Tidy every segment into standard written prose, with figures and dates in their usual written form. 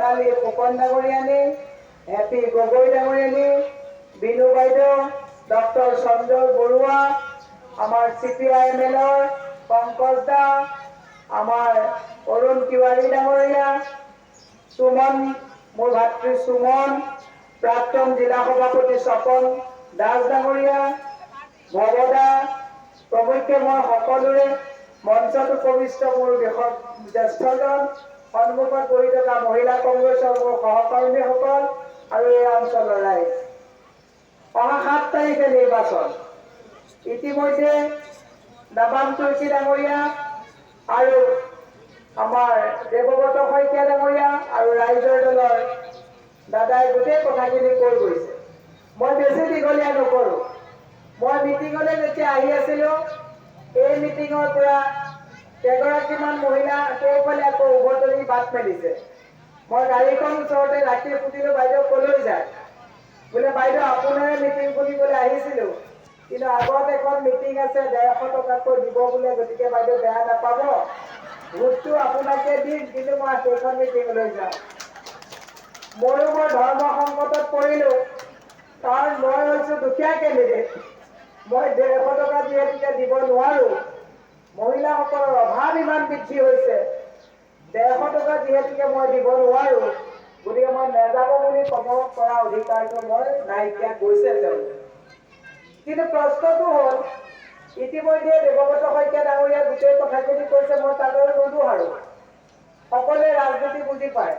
বৰ্ণালী Phukan ডাঙৰীয়ানী, happy Gogoi ডাঙৰীয়ানী, Binu বাইদেউ, doctor Sanjay Barua, আমাৰ CPIML-ৰ পংকজ দা, আমাৰ অৰুণ তিৱাৰী ডাঙৰীয়া, সুমন, মোৰ ভাতৃ সুমন, প্ৰাক্তন জিলা সভাপতি স্বপন দাস ডাঙৰীয়া, ভৱদা প্ৰমুখ্যে মই সকলোৰে মঞ্চত উপবিষ্ট মোৰ জ্যেষ্ঠজন, সন্মুখত বহি থকা মহিলা কংগ্ৰেছৰ মোৰ সহকৰ্মীসকল আৰু এই অঞ্চলৰ ৰাইজ। অহা 7 তাৰিখে নিৰ্বাচন। ইতিমধ্যে নাবাম তুৰ্কী ডাঙৰীয়া আৰু আমাৰ দেৱব্ৰত শইকীয়া ডাঙৰীয়া আৰু ৰাইজৰ দলৰ দাদাই গোটেই কথাখিনি কৈ গৈছে। মই বেছি দীঘলীয়া নকৰোঁ। মই মিটিঙলৈ যেতিয়া আহি আছিলোঁ, এই মিটিঙৰ পৰা কেইগৰাকীমান মহিলা সেইফালে আকৌ উভতৰি বাট মেলিছে। মই গাড়ীখন ওচৰতে ৰাখি সুধিলোঁ, বাইদেউ কলৈ যায়? বোলে বাইদেউ আপোনাৰে মিটিং শুনিবলৈ আহিছিলোঁ, কিন্তু আগত এখন মিটিং আছে 150 টকাকৈ দিব বোলে, গতিকে বাইদেউ বেয়া নাপাব, ভোটটো আপোনাকে দিম, কিন্তু মই সেইখন মিটিঙলৈ যাওঁ। ময়ো মই ধৰ্ম সংকটত পৰিলোঁ, কাৰণ মই হৈছোঁ দুখীয়া কেণ্ডিডেট। মই 150 টকা যিহেতুকে দিব নোৱাৰোঁ, মহিলাসকলৰ অভাৱ ইমান বৃদ্ধি হৈছে, 150 টকা যিহেতুকে মই দিব নোৱাৰোঁ, গতিকে মই নেযাব বুলি ক'ব পৰা অধিকাৰটো মই নাইকিয়া গৈছে তেওঁলোকে। কিন্তু প্ৰশ্নটো হ'ল, ইতিমধ্যে দেৱব্ৰত শইকীয়া ডাঙৰীয়া গোটেই কথাখিনি কৈছে, মই তালৈ নুদোহাৰো। সকলোৱে ৰাজনীতি বুজি পায়।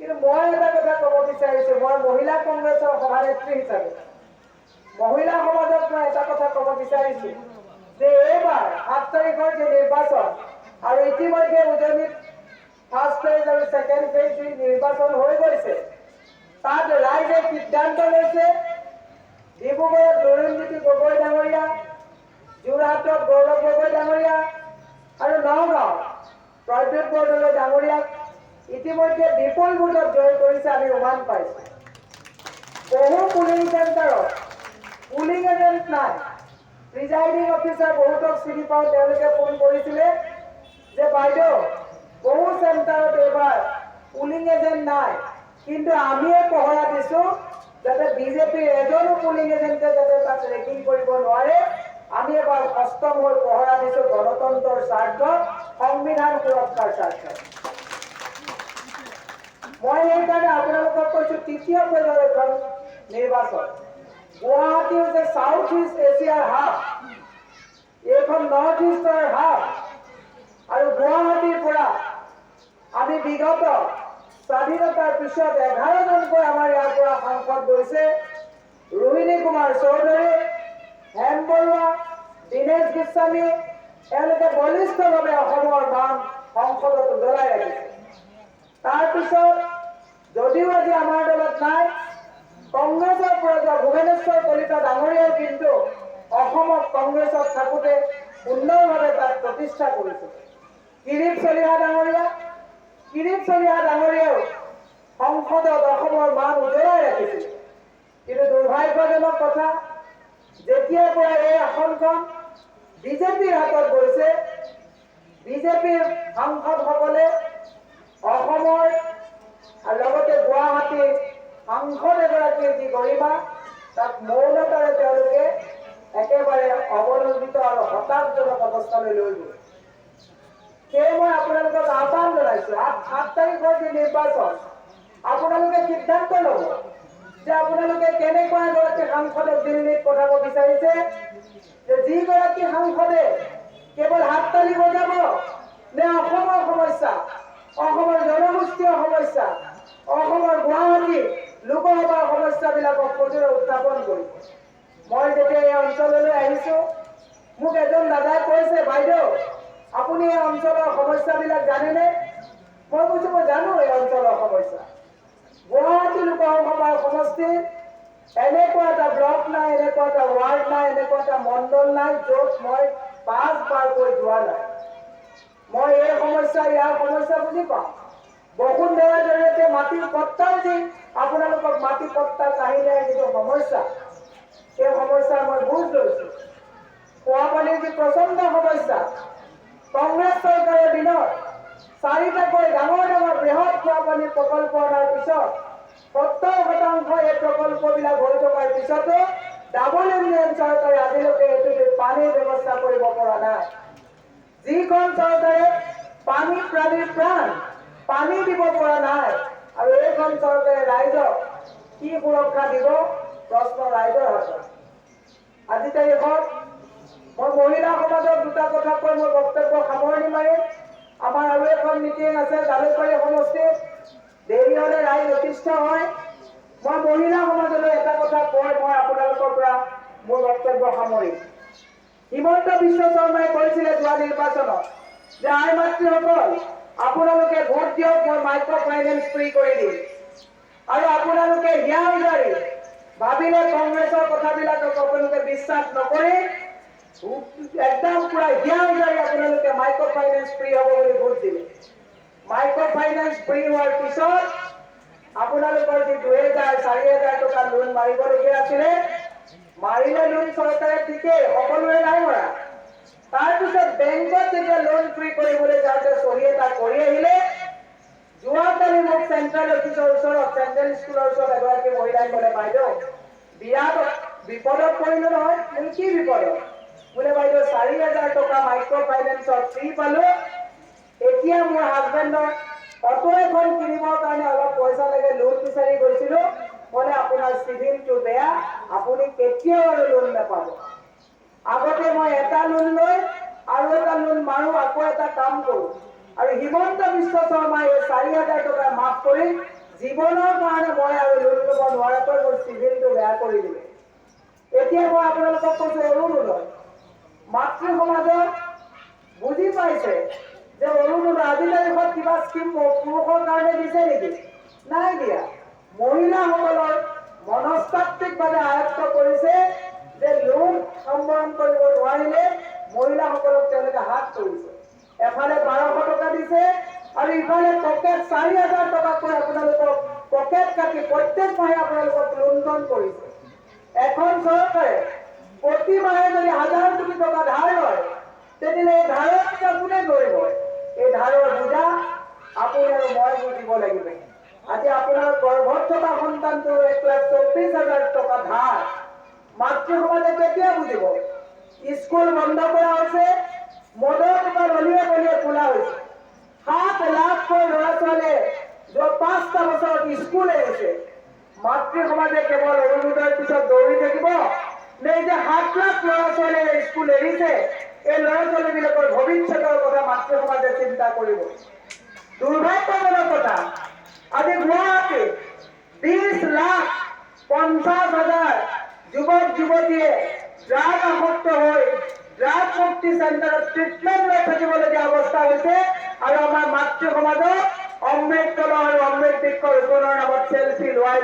কিন্তু মই এটা কথা ক'ব বিচাৰিছোঁ, মই মহিলা কংগ্ৰেছৰ সভানেত্ৰী হিচাপে মহিলা সমাজক মই এটা কথা ক'ব বিচাৰিছোঁ যে এইবাৰ 7 তাৰিখৰ যে নিৰ্বাচন, আৰু ইতিমধ্যে উজনিত ফাৰ্ষ্ট ফেজ আৰু ছেকেণ্ড ফেজ নিৰ্বাচন হৈ গৈছে, তাত ৰাইজে সিদ্ধান্ত লৈছে ডিব্ৰুগড়ত নৰেন্দ্ৰজ্যোতি গগৈ ডাঙৰীয়া, যোৰহাটত গৌৰৱ গগৈ ডাঙৰীয়া আৰু নগাঁৱত প্ৰদ্যুৎ বৰদলৈ ডাঙৰীয়াক ইতিমধ্যে বিপুল ভোটত জয় কৰিছে। আমি উমান পাইছোঁ। বহু পুলিং চেণ্টাৰত পুলিং এজেণ্ট নাই। প্ৰিজাইডিং অফিচাৰ বহুতক চিনি পাওঁ, তেওঁলোকে ফোন কৰিছিলে যে বাইদেউ বহু চেণ্টাৰত এইবাৰ পুলিং এজেণ্ট নাই, কিন্তু আমিয়ে পহৰা দিছোঁ যাতে বিজেপিৰ এজনো পুলিং এজেণ্টে যাতে তাত ৰেকিং কৰিব নোৱাৰে। আমি এবাৰ সষ্টম হৈ পহৰা দিছোঁ গণতন্ত্ৰৰ স্বাৰ্থত, সংবিধান সুৰক্ষাৰ স্বাৰ্থত। মই সেইকাৰণে আপোনালোকক কৈছোঁ, তৃতীয় পৰ্যায়ৰ এখন নিৰ্বাচন। গুৱাহাটী হৈছে সাউথ ইষ্ট এছিয়াৰ হাব, এইখন নৰ্থ ইষ্টৰ হাব, আৰু গুৱাহাটীৰ পৰা আমি বিগত স্বাধীনতাৰ পিছত 11জনকৈ আমাৰ ইয়াৰ পৰা সাংসদ গৈছে। ৰোহিণী কুমাৰ চৌধুৰী, হেম বৰুৱা, দীনেশ গোস্বামী, এওঁলোকে বলিষ্ঠভাৱে অসমৰ মান সংসদত উজ্বলাই ৰাখিছে। তাৰপিছত যদিও আজি আমাৰ দলত নাই, কংগ্ৰেছৰ পৰা যোৱা ভুৱনেশ্বৰ কলিতা ডাঙৰীয়াই কিন্তু অসমত কংগ্ৰেছত থাকোঁতে সুন্দৰভাৱে তাক প্ৰতিষ্ঠা কৰিছে। কিৰীট চলিহা ডাঙৰীয়াও সংসদত অসমৰ মান উজ্বলাই ৰাখিছিল। কিন্তু দুৰ্ভাগ্যজনক কথা, যেতিয়াৰ পৰা এই আসনখন বিজেপিৰ হাতত গৈছে, বিজেপিৰ সাংসদসকলে অসমৰ আৰু লগতে গুৱাহাটীৰ সাংসদ এগৰাকীৰ যি গৰিমা, তাক মৌনতাৰে তেওঁলোকে একেবাৰে অৱলম্বিত আৰু হতাশজনক অৱস্থালৈ লৈ গ'ল। সেয়ে মই আপোনালোকক আহ্বান জনাইছোঁ, 7 তাৰিখৰ যি নিৰ্বাচন, আপোনালোকে সিদ্ধান্ত ল'ব যে আপোনালোকে কেনেকুৱা এগৰাকী সাংসদক দিল্লীত পঠাব বিচাৰিছে, যে যিগৰাকী সাংসদে কেৱল হাততালি বজাব, নে অসমৰ সমস্যা, অসমৰ জনগোষ্ঠীয় সমস্যা, অসমৰ গুৱাহাটী লোকসভাৰ সমস্যাবিলাকক সজোৰে উত্থাপন কৰিব। মই যেতিয়া এই অঞ্চললৈ আহিছোঁ, মোক এজন দাদাই কৈছে, বাইদেউ আপুনি এই অঞ্চলৰ সমস্যাবিলাক জানেনে? মই কৈছোঁ মই জানো এই অঞ্চলৰ সমস্যা। গুৱাহাটী লোকসভাৰ সমষ্টিৰ এনেকুৱা এটা ব্লক নাই, এনেকুৱা এটা ৱাৰ্ড নাই, এনেকুৱা এটা মণ্ডল নাই য'ত মই 5 বাৰকৈ যোৱা নাই। মই এই সমস্যা, ইয়াৰ সমস্যা বুজি পাওঁ। বসুন্ধৰাৰ জৰিয়তে মাটিৰ পট্টাৰ যি আপোনালোকক মাটি পট্টাৰ কাহিনীৰ যিটো সমস্যা, সেই সমস্যাৰ মই বুজ লৈছোঁ। খোৱা পানীৰ যি প্ৰচণ্ড সমস্যা, কংগ্ৰেছ চৰকাৰৰ দিনত 4টাকৈ ডাঙৰ ডাঙৰ বৃহৎ খোৱাপানী প্ৰকল্প অনাৰ পিছত 70% এই প্ৰকল্পবিলাক হৈ থকাৰ পিছতো ডাবল ইঞ্জিন চৰকাৰে আজিলৈকে এইটো পানীৰ ব্যৱস্থা কৰিব পৰা নাই। যিখন চৰকাৰে পানী প্ৰাণীৰ প্ৰাণ পানী দিব পৰা নাই আৰু এইখন চৰকাৰে ৰাইজক কি সুৰক্ষা দিব প্ৰশ্ন ৰাইজৰ হাতত। আজি তাৰিখত মই মহিলা সমাজক দুটা কথা কৈ মোৰ বক্তব্য সামৰণি মাৰিম। আমাৰ আৰু এখন মিটিং আছে জালুকবাৰী সমষ্টিত, দেৰি হলে ৰাইজ অতিষ্ঠ হয়। মই মহিলা সমাজলৈ এটা কথা কৈ মই আপোনালোকৰ পৰা মোৰ বক্তব্য সামৰিম। হিমন্ত বিশ্ব শৰ্মাই কৈছিলে যোৱা নিৰ্বাচনত যে আই মাতৃসকল আপোনালোকে ভোট দিয়ক, মই মাইক্ৰ ফাইনেন্স ফ্ৰী কৰি দিম। আৰু আপোনালোকে হিয়া উজাৰি ভাবিলে কংগ্ৰেছৰ কথাবিলাকক আপোনালোকে বিশ্বাস নকৰি একদম পুৰা হিয়া উজাৰি আপোনালোকে মাইক্ৰ ফাইনেন্স ফ্ৰী হ'ব বুলি ভোট দিলে। মাইক্ৰ ফাইনেন্স ফ্ৰী হোৱাৰ পিছত আপোনালোকৰ যি 2000-4000 টকা লোন মাৰিবলগীয়া আছিলে, মাৰিলে লোন চৰকাৰে ঠিকেই, সকলোৱে নাই মৰা। তাৰপিছত বেংকত যেতিয়া লোন ফ্ৰী কৰিবলৈ যাওঁতে চহী এটা কৰি আহিলে, যোৱাকালি মোক চেণ্ট্ৰেল অফিচৰ ওচৰত, চেণ্ট্ৰেল স্কুলৰ ওচৰত এগৰাকী মহিলাই ক'লে, বাইদেউ বিৰাট বিপদত পৰিলো নহয়। কি বিপদত? বোলে বাইদেউ 4000 টকা মাইক্ৰ ফাইনেন্সৰ ফ্ৰী পালো, এতিয়া মোৰ হাজবেণ্ডৰ অটো এখন কিনিবৰ কাৰণে অলপ পইচা লাগে, লোন বিচাৰি গৈছিলো, ক'লে আপোনাৰ চিভিলটো বেয়া, আপুনি কেতিয়াও আৰু লোন নাপাব। আগতে মই এটা লোন লৈ আৰু এটা লোন মাৰো, আকৌ এটা কাম কৰো। আৰু হিমন্ত বিশ্ব শৰ্মাই 4000 টকা মাফ কৰি জীৱনৰ কাৰণে মই আৰু লোন ল'ব নোৱাৰাকৈ মোৰ চিভিলটো বেয়া কৰি দিলে। এতিয়া মই আপোনালোকক কৈছো, অৰুণোদয় মাতৃ সমাজক বুজি পাইছে যে অৰুণোদয় আজি তাৰিখত কিবা স্কিম পুৰুষৰ কাৰণে দিছে নেকি? নাই দিয়া। মহিলাসকলৰ মনস্তাত্ত্বিকভাৱে আয়ত্ত কৰিছে যে লোন সম্বৰণ কৰিব নোৱাৰিলে মহিলাসকলক তেওঁলোকে হাত কৰিছে। এফালে 1200 টকা দিছে আৰু ইফালে পকেট 4000 টকাকৈ আপোনালোকক পকেট কাটি প্ৰত্যেক মাহে আপোনালোকক লুণ্ঠন কৰিছে। এখন চৰকাৰে প্ৰতি মাহে যদি 1000 কোটি টকা ধাৰ লয়, তেতিয়াহ'লে এই ধাৰৰ বোজা কোনে ধৰিব? এই ধাৰৰ বোজা আপুনি আৰু মই বুজিব লাগিব। আজি আপোনাৰ গৰ্ভত থকা সন্তানটোৰ 1,24,000 টকা ধাৰ মাতৃ সমাজে কেতিয়া বুজিব? স্কুল বন্ধ কৰা হৈছে, মদৰ দোকান অলিয়ে গলিয়ে খোলা হৈছে, 7 লাখকৈ ল'ৰা ছোৱালীয়ে যোৱা 5টা বছৰত স্কুল এৰিছে। মাতৃ সমাজে কেৱল অৰুণোদয়ৰ পিছত দৌৰি থাকিব নে? যে 7 লাখ ল'ৰা ছোৱালীয়ে স্কুল এৰিছে, এই ল'ৰা ছোৱালীবিলাকৰ ভৱিষ্যতৰ কথা মাতৃ সমাজে চিন্তা কৰিব। দুৰ্ভাগ্যজনক কথা, আজি গুৱাহাটীত 20,50,000 যুৱক যুৱতীয়ে ড্ৰাগ আসক্ত হৈ ড্ৰাগ মুক্তি চেণ্টাৰত ট্ৰিটমেণ্ট লৈ থাকিবলগীয়া অৱস্থা হৈছে। আৰু আমাৰ মাতৃ সমাজক অমৃত কলহ আৰু অমৃত বৃক্ষৰ ৰোপণৰ নামত চেলফি লোৱাই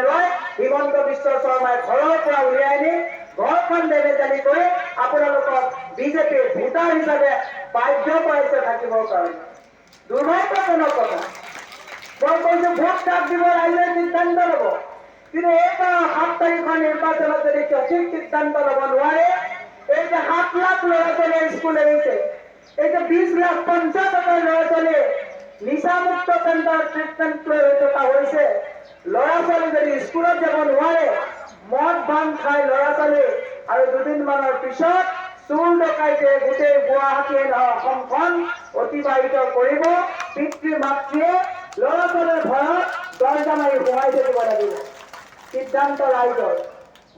হিমন্ত বিশ্ব শৰ্মাই ঘৰৰ পৰা উলিয়াই আনি ঘৰখন বেমেজালি কৰি আপোনালোকক বিজেপিৰ ভোটাৰ হিচাপে বাধ্য কৰাইছে থাকিবৰ কাৰণে। দুৰ্ভাগ্যজনক কথা। মই কৈছো ভোট কাক দিব ৰাইজে সিদ্ধান্ত ল'ব, কিন্তু এইবাৰ 7 তাৰিখৰ নিৰ্বাচনত যদি সঠিক সিদ্ধান্ত ল'ব নোৱাৰে, এই যে 7 লাখ ল'ৰা ছোৱালীয়ে স্কুল এৰিছে, এই যে 20,50,000 ল'ৰা ছোৱালীয়ে নিচামুক্ত চেণ্টাৰ ট্ৰিটমেণ্ট লৈ হৈ থকা হৈছে, ল'ৰা ছোৱালী যদি স্কুলত যাব নোৱাৰে, মদ ভাং খাই ল'ৰা ছোৱালী আৰু দুদিনমানৰ পিছত চুৰ ডকাইতে গোটেই গুৱাহাটীয়ে অসমখন অতিবাহিত কৰিব। পিতৃ মাতৃয়ে ল'ৰা ছোৱালীৰ ভয়ত দৰ্জা মাৰি সোমাই থাকিব লাগিব। সিদ্ধান্ত ৰাইজৰ।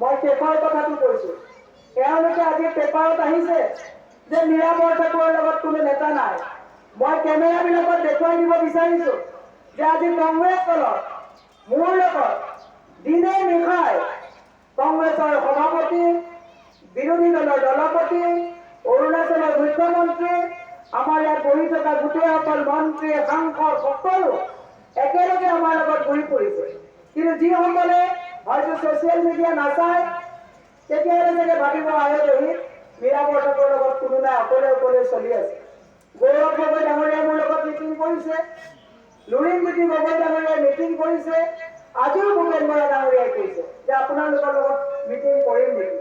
মই শেষৰ কথাটো কৈছো, তেওঁলোকে আজি পেপাৰত আহিছে যে নিৰাপদ ঠাকুৰৰ লগত কোনো নেতা নাই। মই কেমেৰাবিলাকত দেখুৱাই দিব বিচাৰিছো যে আজি কংগ্ৰেছ দলত মোৰ লগত দিনে নিশাই কংগ্ৰেছৰ সভাপতি, বিৰোধী দলৰ দলপতি, অৰুণাচলৰ মুখ্যমন্ত্ৰী, আমাৰ ইয়াত বহি থকা গোটেইসকল মন্ত্ৰী, সাংসদ সকলো একেলগে আমাৰ লগত ঘূৰি ফুৰিছে। কিন্তু যিসকলে হয়তো ছচিয়েল মিডিয়া নাচায়, তেতিয়াহ'লে চাগে ভাবিব আয়োজনী নিৰাপদ ঠাকুৰৰ লগত কোনো নাই, অকলে অকলে চলি আছে। গৌৰৱ গগৈ ডাঙৰীয়াই মোৰ লগত মিটিং কৰিছে, লুৰিণজ্যোতি গগৈ ডাঙৰীয়াই মিটিং কৰিছে, আজিও ভূপেন বৰা ডাঙৰীয়াই কৈছে যে আপোনালোকৰ লগত মিটিং কৰিম নেকি।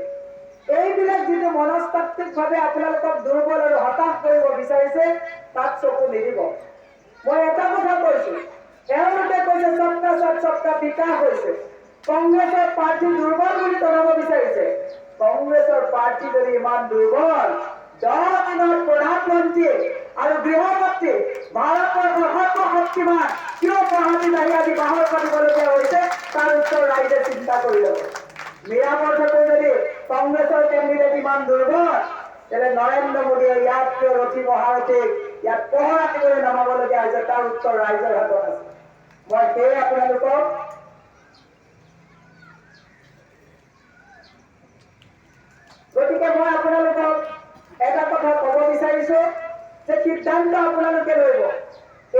এইবিলাক যিটো মনস্তাত্ত্বিকভাৱে আপোনালোকক দুৰ্বল আৰু হতাশ কৰিব বিচাৰিছে, তাক চকু নিদিব। মই এটা কথা কৈছো, এওঁলোকে কৈছে সবকা সাথ সবকা বিকাশ হৈছে। কংগ্ৰেছৰ পাৰ্টি দুৰ্বল বুলি জনাব বিচাৰিছে। কংগ্ৰেছৰ পাৰ্টি যদি ইমান দুৰ্বল, 10 দিনত প্ৰধানমন্ত্ৰী আৰু গৃহমন্ত্ৰী ভাৰতবৰ্ষৰ সৰ্বশক্তিমান কিয় গুৱাহাটীত আহি আজি বাহৰ পাতিবলগীয়া হৈছে, তাৰ উত্তৰ ৰাইজে চিন্তা কৰি ল'ব। মীৰাপথতে যদি কংগ্ৰেছৰ কেণ্ডিডেট ইমান দুৰ্বল, তেলে নৰেন্দ্ৰ মোদীয়ে ইয়াত কিয় ৰথী মহাৰথীক ইয়াত পহৰা দিবলৈ নামাবলগীয়া হৈছে, তাৰ উত্তৰ ৰাইজৰ হাতত আছে। মই সেয়ে আপোনালোকক গতিকে মই আপোনালোকক এটা কথা ক'ব বিচাৰিছো যে সিদ্ধান্ত আপোনালোকে লব।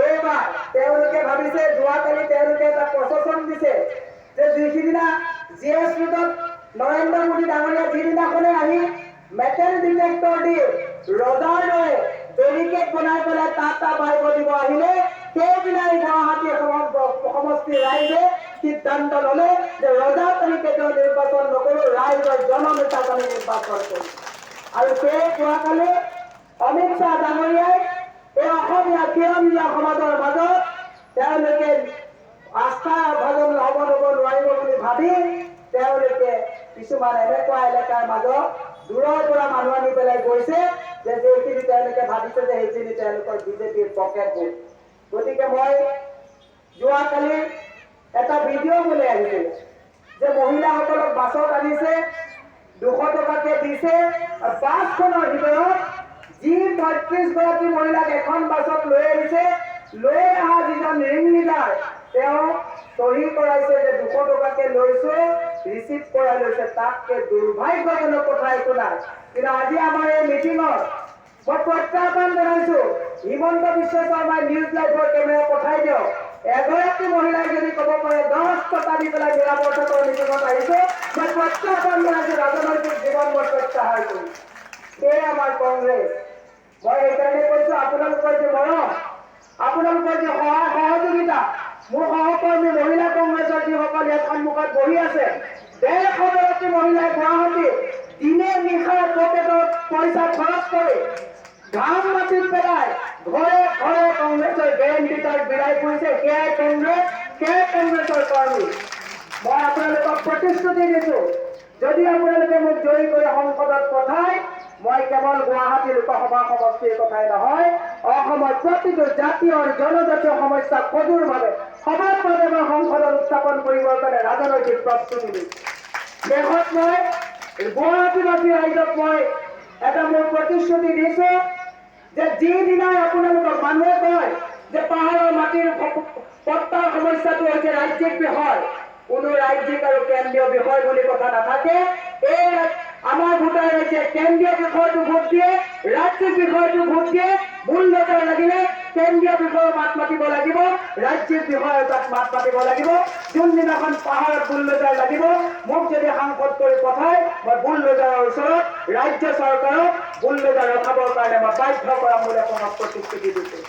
এইবাৰ তেওঁলোকে ভাবিছে, যোৱাকালি তেওঁলোকে এটা প্ৰশাসন দিছে যে যিদিনা GS ৰোডত নৰেন্দ্ৰ মোদী ডাঙৰীয়া যিদিনাখনে আহি মেটেল ডিটেক্টৰ দি ৰজাৰ দৰে বেৰিকেড বনাই পেলাই টাটা বাঢ়িব দিব আহিলে, সেইদিনাই গুৱাহাটী সমষ্টিৰ ৰাইজে সিদ্ধান্ত ললে যে ৰজাৰ তাৰিখে নিৰ্বাচন নকৰো, ৰাইজৰ জননেতাক আমি নিৰ্বাচন কৰিম। আৰু সেই যোৱাকালি অমিত শ্বাহ ডাঙৰীয়াই এই অসমীয়া কিৰণীয়া সমাজৰ মাজত তেওঁলোকে আস্থা ভাজন হ'ব নোৱাৰিব বুলি ভাবি তেওঁলোকে কিছুমান এনেকুৱা এলেকাৰ মাজত দূৰৰ পৰা মানুহ আনি পেলাই গৈছে যে যিখিনি তেওঁলোকে ভাবিছে যে সেইখিনি তেওঁলোকৰ বিজেপিৰ পকেট ভোট। গতিকে মই যোৱাকালি এটা ভিডিঅ' বুলি আহিছিল যে মহিলাসকলক বাছত আনিছে, 200 টকাকে দিছে, আৰু বাছখনৰ ভিতৰত যি 35 গৰাকী মহিলাক এখন বাছত লৈ আহিছে, লৈ অহা যিজন ৰিং লিডাৰ তেওঁ চহী কৰাইছে যে 200 টকাকে লৈছো, ৰিচিভ কৰাই লৈছে। তাতকে দুৰ্ভাগ্যজনক কথা একো নাই। কিন্তু আজি আমাৰ এই মিটিঙত মই প্ৰত্যাহ্বান জনাইছো, হিমন্ত বিশ্ব শৰ্মাই নিউজ লাইভৰ কেমেৰা পঠাই দিয়ক। এগৰাকী মহিলাই যদি ক'ব পাৰে 10 টকা দি পেলাই নিৰাপত্তাৰ মিটিঙত আহিছে, মই প্ৰত্যাহ্বান জনাইছো, ৰাজনৈতিক জীৱন মই প্ৰত্যাহাৰ কৰিম। সেয়ে আমাৰ কংগ্ৰেছ। মই এইকাৰণে কৈছো, আপোনালোকৰ যে মৰম, আপোনালোকৰ যে সহায় সহযোগিতা, মোৰ সহকৰ্মী মহিলা কংগ্ৰেছৰ যিসকল ইয়াত সন্মুখত বহি আছে, 150 গৰাকী মহিলাই গুৱাহাটী দিনে নিশাৰ পকেটত পইচা খৰচ কৰি ঘাম মাটিত পেলাই ঘৰে ঘৰে কংগ্ৰেছৰ গেৰেণ্টি কাৰ্ড বিলাই ফুৰিছে। সেয়াই কংগ্ৰেছ, সেয়াই কংগ্ৰেছৰ কৰ্মী। মই আপোনালোকক প্ৰতিশ্ৰুতি দিছো, যদি আপোনালোকে মোক জয়ী কৰি সংসদত পঠায়, মই কেৱল গুৱাহাটী লোকসভা সমষ্টিৰ কথাই নহয়, অসমৰ প্ৰতিটো জাতি আৰু জনজাতীয় সমস্যা সজুৰভাৱে সমানভাৱে মই সংসদত উত্থাপন কৰিবৰ কাৰণে ৰাজনৈতিক প্ৰস্তুতি দিছো। শেষত মই গুৱাহাটীবাসী ৰাইজক মই এটা মোৰ প্ৰতিশ্ৰুতি দিছো যে যিদিনাই আপোনালোকক মানুহে কয় যে পাহাৰৰ মাটিৰ পট্টাৰ সমস্যাটো হৈছে ৰাজ্যিক বিষয়, কোনো ৰাজ্যিক আৰু কেন্দ্ৰীয় বিষয় বুলি কথা নাথাকে। এই আমাৰ ভোটাৰ ৰাইজে কেন্দ্ৰীয় বিষয়টো ভোট দিয়ে, ৰাজ্যিক বিষয়টো ভোট দিয়ে। মূল লক্ষ্য লাগিলে কেন্দ্ৰীয় বিষয়ে মাত মাতিব লাগিব, ৰাজ্যিক বিষয়ে তাত মাত মাতিব লাগিব। যোনদিনাখন পাহাৰত বুলডোজাৰ লাগিব, মোক যদি সাংসদ কৰি পঠায়, মই বুলডোজাৰৰ ওচৰত ৰাজ্য চৰকাৰক বুলডোজাৰ ৰখাবৰ কাৰণে মই বাধ্য কৰাম বুলি আপোনাক প্ৰতিশ্ৰুতি দিছো।